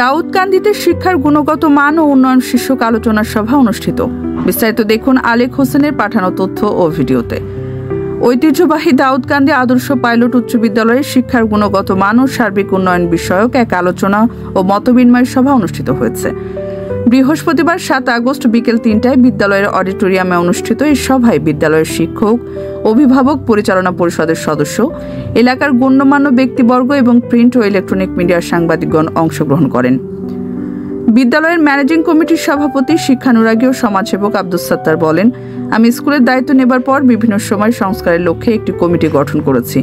দাউদকান্দিতে শিক্ষার গুণগত মান ও উন্নয়ন শীর্ষক আলোচনা সভা অনুষ্ঠিত। বিস্তারিত দেখুন আলেক হোসেনের পাঠানো তথ্য ও ভিডিওতে। ঐতিহ্যবাহী দাউদকান্দি আদর্শ পাইলট উচ্চ বিদ্যালয়ের শিক্ষার গুণগত মান ও সার্বিক উন্নয়ন বিষয়ক এক আলোচনা ও মতবিনিময় সভা অনুষ্ঠিত হয়েছে। বৃহস্পতিবার 7 আগস্ট বিকেল 3টায় বিদ্যালয়ের অডিটোরিয়ামে অনুষ্ঠিত এই সভায় বিদ্যালয়ের শিক্ষক, অভিভাবক, পরিচালনা পরিষদের সদস্য, এলাকার গণ্যমান্য ব্যক্তিবর্গ এবং প্রিন্ট ও ইলেকট্রনিক মিডিয়ার সাংবাদিকগণ অংশগ্রহণ করেন। বিদ্যালয়ের ম্যানেজিং কমিটির সভাপতি, শিক্ষানুরাগী ও সমাজসেবক আব্দুস সাত্তার বলেন, আমি স্কুলের দায়িত্ব নেবার পর বিভিন্ন সময় সংস্কারের লক্ষ্যে একটি কমিটি গঠন করেছি।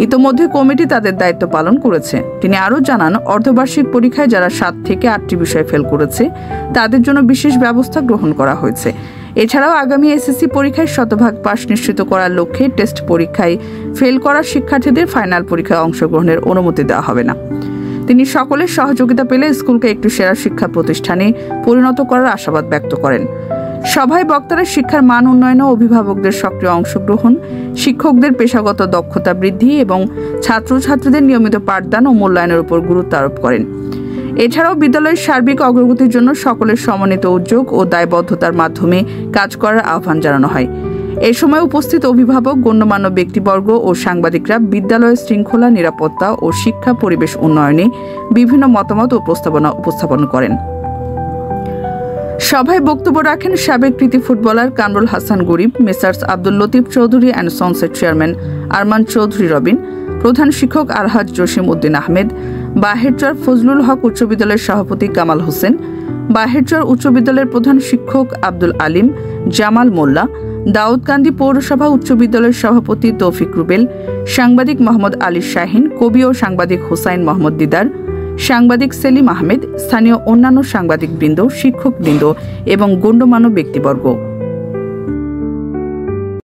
ইতোমধ্যে কমিটি তাদের দায়িত্ব পালন করেছে। তিনি আরও জানান, অর্ধবার্ষিক পরীক্ষায় যারা 7 থেকে 8টি বিষয় ফেল করেছে তাদের জন্য বিশেষ ব্যবস্থা গ্রহণ করা হয়েছে। এছাড়াও আগামী এসএসসি পরীক্ষায় শতভাগ পাস নিশ্চিত করার লক্ষ্যে টেস্ট পরীক্ষায় ফেল করা শিক্ষার্থীদের ফাইনাল পরীক্ষায় অংশগ্রহণের অনুমতি দেওয়া হবে না। তিনি সকলের সহযোগিতা পেলে স্কুলকে একটি সেরা শিক্ষা প্রতিষ্ঠানে পরিণত করার আশাবাদ ব্যক্ত করেন। সভায় বক্তারা শিক্ষার মান উন্নয়ন ও অভিভাবকদের সক্রিয় অংশগ্রহণ, শিক্ষকদের পেশাগত দক্ষতা বৃদ্ধি এবং ছাত্রছাত্রীদের নিয়মিত পাঠদান ও মূল্যায়নের উপর গুরুত্ব আরোপ করেন। এছাড়াও বিদ্যালয়ের সার্বিক অগ্রগতির জন্য সকলের সমন্বিত উদ্যোগ ও দায়বদ্ধতার মাধ্যমে কাজ করার আহ্বান জানানো হয়। এ সময় উপস্থিত অভিভাবক, গণ্যমান্য ব্যক্তিবর্গ ও সাংবাদিকরা বিদ্যালয়ের শৃঙ্খলা, নিরাপত্তা ও শিক্ষা পরিবেশ উন্নয়নে বিভিন্ন মতামত ও প্রস্তাবনা উপস্থাপন করেন। সভায় বক্তব্য রাখেন সাবেক কৃতি ফুটবলার কামরুল হাসান গরিব, মেসার্স আব্দুল লতিফ চৌধুরী অ্যান্ড সন্সের চেয়ারম্যান আরমান চৌধুরী রবিন, প্রধান শিক্ষক আলহাজ জসিম উদ্দিন আহমেদ, বাহেরচর ফজলুল হক উচ্চ বিদ্যালয়ের সভাপতি কামাল হোসেন, বাহেরচর উচ্চ বিদ্যালয়ের প্রধান শিক্ষক আব্দুল আলিম, জামাল মোল্লা, দাউদকান্দি পৌরসভা উচ্চ বিদ্যালয়ের সভাপতি তৌফিক রুবেল, সাংবাদিক মোহাম্মদ আলী শাহিন, কবি ও সাংবাদিক হোসাইন মোহাম্মদ দিদার, সাংবাদিক সেলিম আহমেদ, স্থানীয় অন্যান্য সাংবাদিকবৃন্দ, শিক্ষকবৃন্দ এবং গণ্যমান্য ব্যক্তিবর্গ।